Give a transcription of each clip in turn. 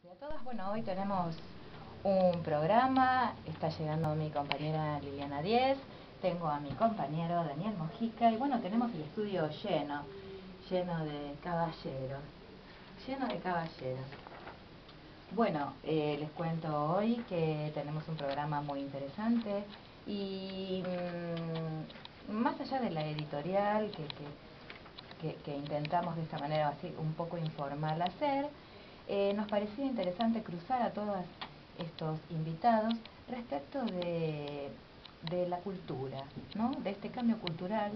Y a todas, bueno, hoy tenemos un programa, está llegando mi compañera Liliana Díez, tengo a mi compañero Daniel Mojica y bueno, tenemos el estudio lleno de caballeros, Bueno, les cuento hoy que tenemos un programa muy interesante y más allá de la editorial que intentamos de esta manera así un poco informal hacer, nos parecía interesante cruzar a todos estos invitados respecto de la cultura, ¿no? De este cambio cultural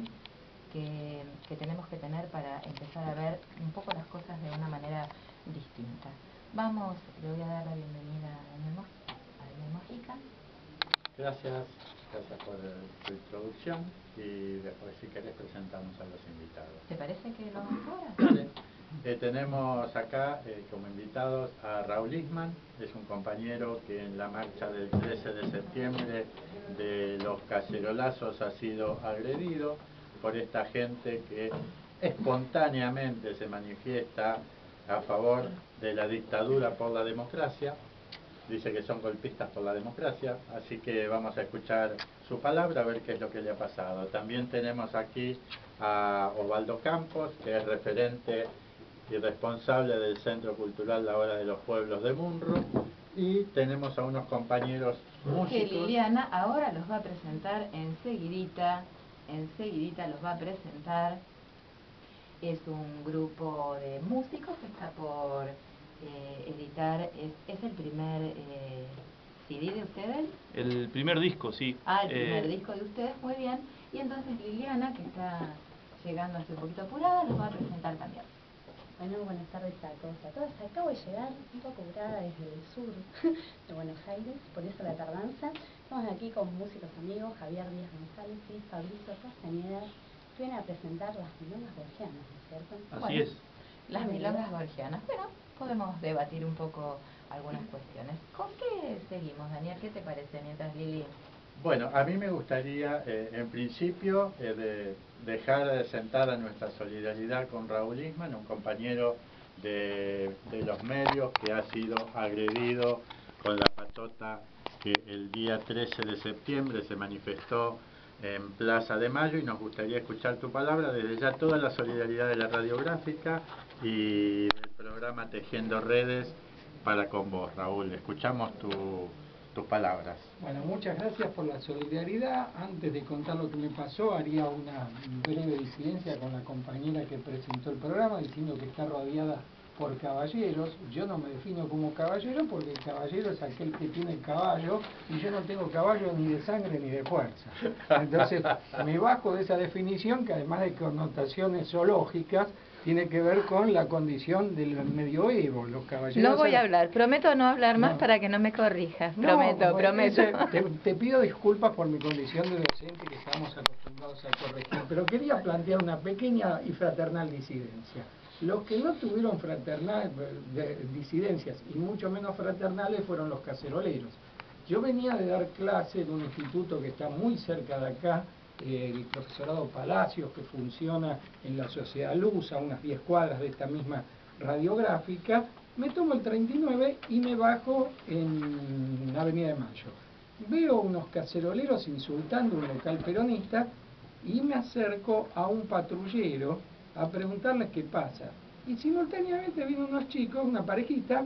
que tenemos que tener para empezar a ver un poco las cosas de una manera distinta. Vamos, le voy a dar la bienvenida a Daniel Mojica. Gracias por tu introducción y después si querés presentamos a los invitados. ¿Te parece que lo hagamos ahora? Tenemos acá como invitados a Raúl Isman, es un compañero que en la marcha del 13 de septiembre de los cacerolazos ha sido agredido por esta gente que espontáneamente se manifiesta a favor de la dictadura por la democracia. Dice que son golpistas por la democracia, así que vamos a escuchar su palabra, a ver qué es lo que le ha pasado. También tenemos aquí a Osvaldo Campos, que es referente y responsable del Centro Cultural La Hora de los Pueblos de Munro, y tenemos a unos compañeros músicos. Que Liliana ahora los va a presentar enseguidita los va a presentar. Es un grupo de músicos que está por editar, es el primer CD de ustedes. El primer disco, sí. Ah, el primer disco de ustedes, muy bien. Y entonces Liliana, que está llegando así un poquito apurada, los va a presentar también. Bueno, buenas tardes a todos y a todas. Acabo de llegar un poco apurada desde el sur de Buenos Aires, por eso la tardanza. Estamos aquí con músicos amigos, Javier Díaz González y Fabricio Castañeda, que vienen a presentar las milongas gorgianas, ¿no es cierto? Así es. Las milongas gorgianas. Bueno, podemos debatir un poco algunas cuestiones. ¿Con qué seguimos, Daniel? ¿Qué te parece mientras Lili? Bueno, a mí me gustaría, en principio, dejar sentada nuestra solidaridad con Raúl Isman, un compañero de los medios que ha sido agredido con la patota que el día 13 de septiembre se manifestó en Plaza de Mayo, y nos gustaría escuchar tu palabra. Desde ya toda la solidaridad de la radiográfica y del programa Tejiendo Redes para con vos, Raúl. Escuchamos tus palabras. Bueno, muchas gracias por la solidaridad. Antes de contar lo que me pasó, haría una breve disidencia con la compañera que presentó el programa, diciendo que está rodeada por caballeros. Yo no me defino como caballero porque el caballero es aquel que tiene el caballo, y yo no tengo caballo ni de sangre ni de fuerza. Entonces me bajo de esa definición, que además de connotaciones zoológicas, tiene que ver con la condición del medioevo. Los caballeros... No voy a hablar, prometo no hablar más para que no me corrijas, prometo. Te pido disculpas por mi condición de docente, que estamos acostumbrados a corregir, pero quería plantear una pequeña y fraternal disidencia. Los que no tuvieron disidencias, y mucho menos fraternales, fueron los caceroleros. Yo venía de dar clase en un instituto que está muy cerca de acá, el profesorado Palacios, que funciona en la Sociedad Luz, a unas 10 cuadras de esta misma radiográfica. Me tomo el 39 y me bajo en Avenida de Mayo. Veo unos caceroleros insultando un local peronista y me acerco a un patrullero a preguntarles qué pasa. Y simultáneamente vienen unos chicos, una parejita,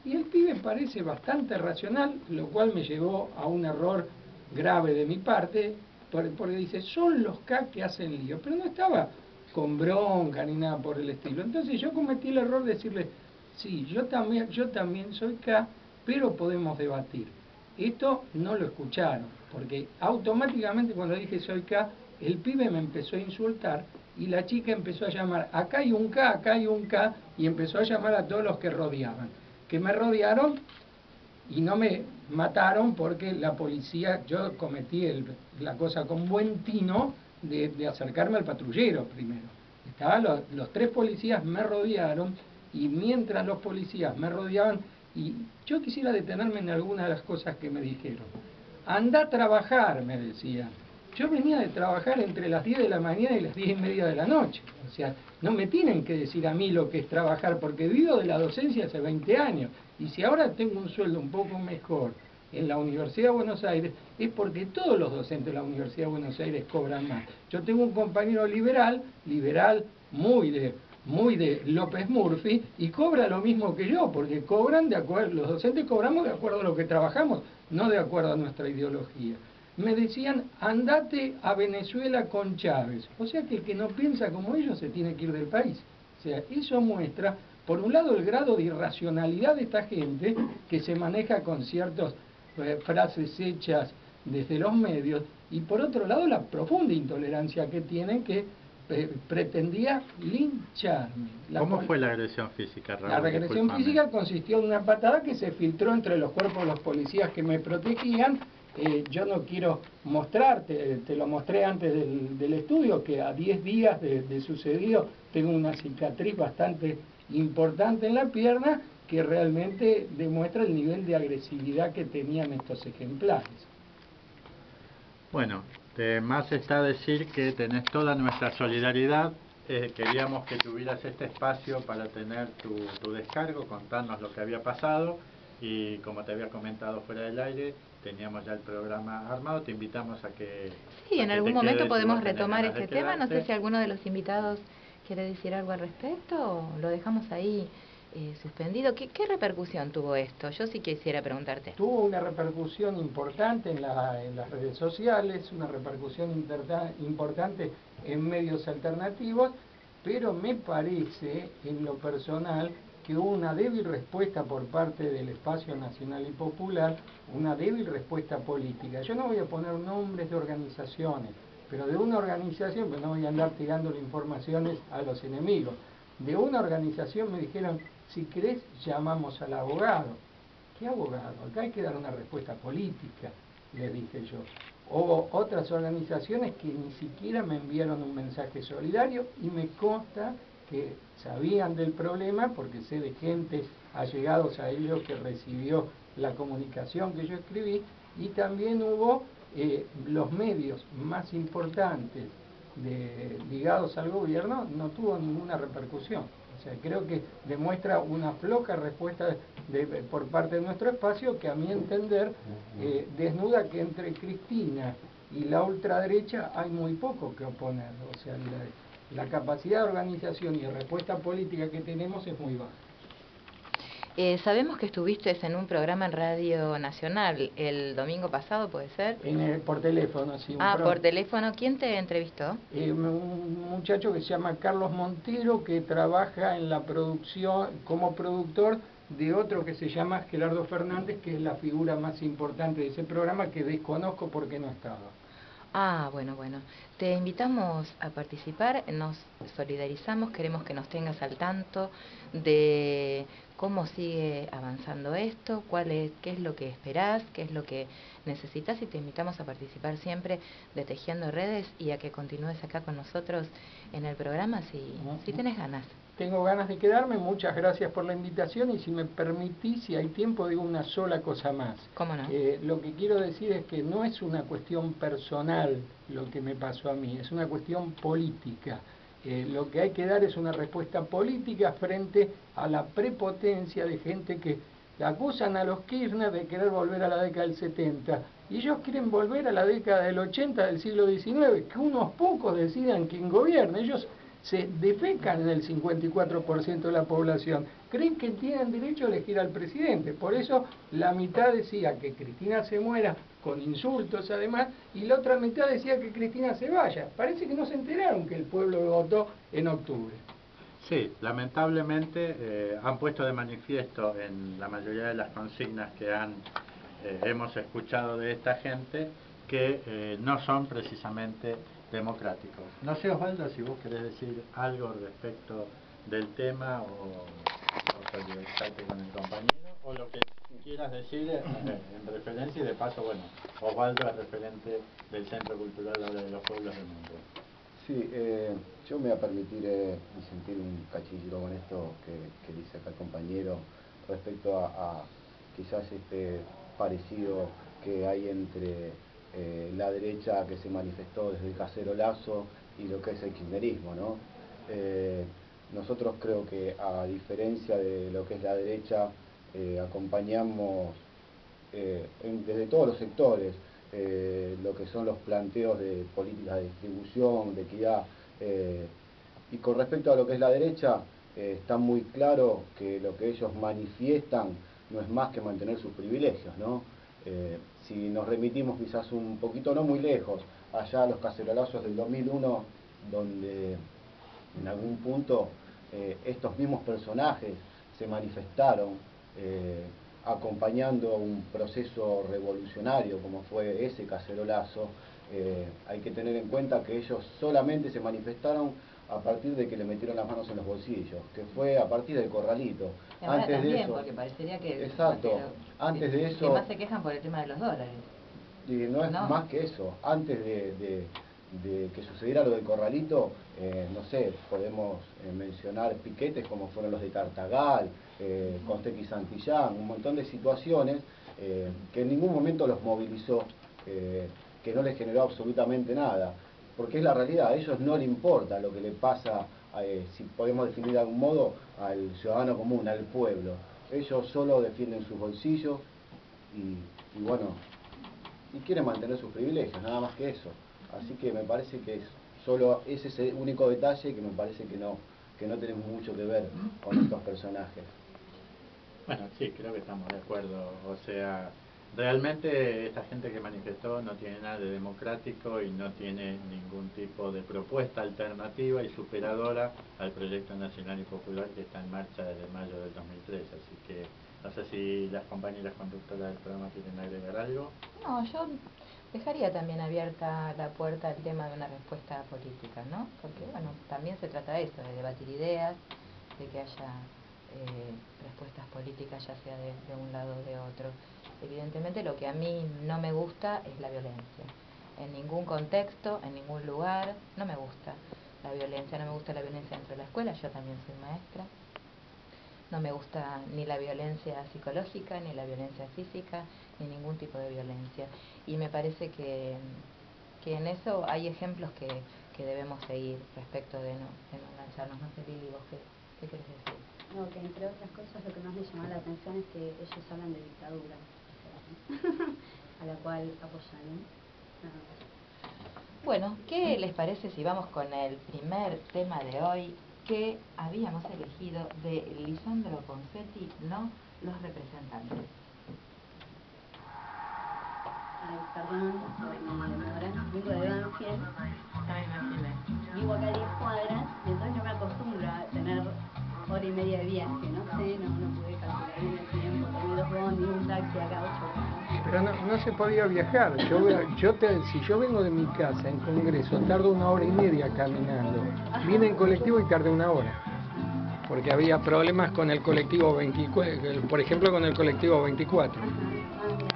y el pibe parece bastante racional, lo cual me llevó a un error grave de mi parte, porque dice, son los K que hacen lío, pero no estaba con bronca ni nada por el estilo. Entonces yo cometí el error de decirle, sí, yo también soy K, pero podemos debatir. Esto no lo escucharon, porque automáticamente cuando dije soy K, el pibe me empezó a insultar y la chica empezó a llamar, acá hay un K, y empezó a llamar a todos los que rodeaban. Que me rodearon y no me mataron porque la policía, yo cometí la cosa con buen tino de acercarme al patrullero primero. Estaban los tres policías me rodearon, y mientras los policías me rodeaban, y yo quisiera detenerme en algunas de las cosas que me dijeron. Anda a trabajar, me decían. Yo venía de trabajar entre las 10 de la mañana y las 10 y media de la noche. O sea, no me tienen que decir a mí lo que es trabajar, porque vivo de la docencia hace 20 años. Y si ahora tengo un sueldo un poco mejor en la Universidad de Buenos Aires, es porque todos los docentes de la Universidad de Buenos Aires cobran más. Yo tengo un compañero liberal muy de López Murphy, y cobra lo mismo que yo, porque cobran de acuerdo, los docentes cobramos de acuerdo a lo que trabajamos, no de acuerdo a nuestra ideología. Me decían, andate a Venezuela con Chávez. O sea que el que no piensa como ellos se tiene que ir del país. O sea, eso muestra, por un lado, el grado de irracionalidad de esta gente que se maneja con ciertas frases hechas desde los medios, y por otro lado, la profunda intolerancia que tienen, que pretendía lincharme. ¿Cómo fue la agresión física, Raúl? La regresión física consistió en una patada que se filtró entre los cuerpos de los policías que me protegían. Yo no quiero mostrarte, te lo mostré antes del estudio, que a 10 días de sucedido tengo una cicatriz bastante importante en la pierna, que realmente demuestra el nivel de agresividad que tenían estos ejemplares. Bueno, más está decir que tenés toda nuestra solidaridad. Queríamos que tuvieras este espacio para tener tu descargo, contarnos lo que había pasado, y como te había comentado fuera del aire, teníamos ya el programa armado. Te invitamos a que... Sí, en algún momento podemos retomar este este tema. No sé si alguno de los invitados quiere decir algo al respecto, o lo dejamos ahí suspendido. ¿Qué repercusión tuvo esto? Yo sí quisiera preguntarte. Tuvo una repercusión importante en las redes sociales, una repercusión importante en medios alternativos, pero me parece, en lo personal, que hubo una débil respuesta por parte del Espacio Nacional y Popular, una débil respuesta política. Yo no voy a poner nombres de organizaciones, pero de una organización, pues no voy a andar tirando informaciones a los enemigos. De una organización me dijeron, si querés llamamos al abogado. ¿Qué abogado? Acá hay que dar una respuesta política, les dije yo. Hubo otras organizaciones que ni siquiera me enviaron un mensaje solidario, y me consta que sabían del problema, porque sé de gente allegados a ellos que recibió la comunicación que yo escribí, y también hubo los medios más importantes ligados al gobierno, no tuvo ninguna repercusión. O sea, creo que demuestra una floja respuesta por parte de nuestro espacio, que a mi entender desnuda que entre Cristina y la ultraderecha hay muy poco que oponer. O sea, la capacidad de organización y de respuesta política que tenemos es muy baja. Sabemos que estuviste en un programa en Radio Nacional el domingo pasado, ¿puede ser? Por teléfono, sí. Por teléfono. ¿Quién te entrevistó? Un muchacho que se llama Carlos Montero, que trabaja en la producción como productor de otro que se llama Gerardo Fernández, que es la figura más importante de ese programa, que desconozco porque no estaba. Bueno. Te invitamos a participar, nos solidarizamos, queremos que nos tengas al tanto de cómo sigue avanzando esto, qué es lo que esperás, qué es lo que necesitas, y te invitamos a participar siempre de Tejiendo Redes, y a que continúes acá con nosotros en el programa si tenés ganas. Tengo ganas de quedarme, muchas gracias por la invitación, y si me permitís, si hay tiempo, digo una sola cosa más. ¿Cómo no? Lo que quiero decir es que no es una cuestión personal lo que me pasó a mí, es una cuestión política. Lo que hay que dar es una respuesta política frente a la prepotencia de gente que acusan a los Kirchner de querer volver a la década del 70, y ellos quieren volver a la década del 80 del siglo XIX, que unos pocos decidan quién gobierna. Ellos se defecan en el 54% de la población, creen que tienen derecho a elegir al presidente. Por eso la mitad decía que Cristina se muera, con insultos además, y la otra mitad decía que Cristina se vaya. Parece que no se enteraron que el pueblo votó en octubre. Sí, lamentablemente han puesto de manifiesto en la mayoría de las consignas que hemos escuchado de esta gente, que no son precisamente democráticos. No sé, Osvaldo, si vos querés decir algo respecto del tema, o solidarizarte con el compañero, o lo que quieras decir en referencia, y de paso, bueno, Osvaldo es referente del Centro Cultural Ahora de los Pueblos del Mundo. Sí, yo me voy a permitir disentir un cachillito con esto que dice acá el compañero respecto a quizás este parecido que hay entre la derecha que se manifestó desde el cacerolazo y lo que es el kirchnerismo, ¿no? Nosotros creo que, a diferencia de lo que es la derecha, acompañamos desde todos los sectores lo que son los planteos de políticas de distribución, de equidad, y con respecto a lo que es la derecha, está muy claro que lo que ellos manifiestan no es más que mantener sus privilegios, ¿no? Si nos remitimos quizás un poquito, no muy lejos, allá a los cacerolazos del 2001, donde en algún punto estos mismos personajes se manifestaron acompañando un proceso revolucionario como fue ese cacerolazo, hay que tener en cuenta que ellos solamente se manifestaron a partir de que le metieron las manos en los bolsillos, que fue a partir del corralito. Antes de eso, porque parecería que... Exacto, antes de eso... Que más se quejan por el tema de los dólares. Y no es más que eso. Antes de que sucediera lo del corralito, no sé, podemos mencionar piquetes como fueron los de Tartagal, Costec y Santillán, un montón de situaciones que en ningún momento los movilizó, que no les generó absolutamente nada, porque es la realidad. A ellos no les importa lo que le pasa, si podemos definir de algún modo, al ciudadano común, al pueblo. Ellos solo defienden sus bolsillos y bueno, y quieren mantener sus privilegios, nada más que eso. Así que me parece que es ese único detalle que me parece que no tenemos mucho que ver con estos personajes. Bueno, sí, creo que estamos de acuerdo. O sea, realmente esta gente que manifestó no tiene nada de democrático y no tiene ningún tipo de propuesta alternativa y superadora al proyecto nacional y popular que está en marcha desde mayo del 2003. Así que no sé si las compañeras conductoras del programa quieren agregar algo. No, yo dejaría también abierta la puerta al tema de una respuesta política, ¿no? Porque, bueno, también se trata de eso, de debatir ideas, de que haya respuestas políticas, ya sea de un lado o de otro. Evidentemente lo que a mí no me gusta es la violencia. En ningún contexto, en ningún lugar, no me gusta la violencia. No me gusta la violencia dentro de la escuela, yo también soy maestra. No me gusta ni la violencia psicológica, ni la violencia física, ni ningún tipo de violencia. Y me parece que en eso hay ejemplos que debemos seguir respecto de no engancharnos. No sé, Lili, ¿vos qué querés decir? No, que entre otras cosas lo que más me llama la atención es que ellos hablan de dictadura, a la cual apoyan, ¿no? Nada más. Bueno, ¿qué les parece si vamos con el primer tema de hoy que habíamos elegido de Lisandro Ponseti, no los representantes? Ay, perdón, me demoré, vengo de Banfield. Ay, me imaginé. Vivo acá a 10 cuadras y entonces no me acostumbro a tener hora y media de viaje, no sé, no pude calcular bien el tiempo, tomé 2 bondis, un taxi acá 8 horas. Pero no se podía viajar. Si yo vengo de mi casa en Congreso, tardo 1 hora y media caminando. Vine en colectivo y tardé 1 hora. Porque había problemas con el colectivo 24, por ejemplo con el colectivo 24. Mira,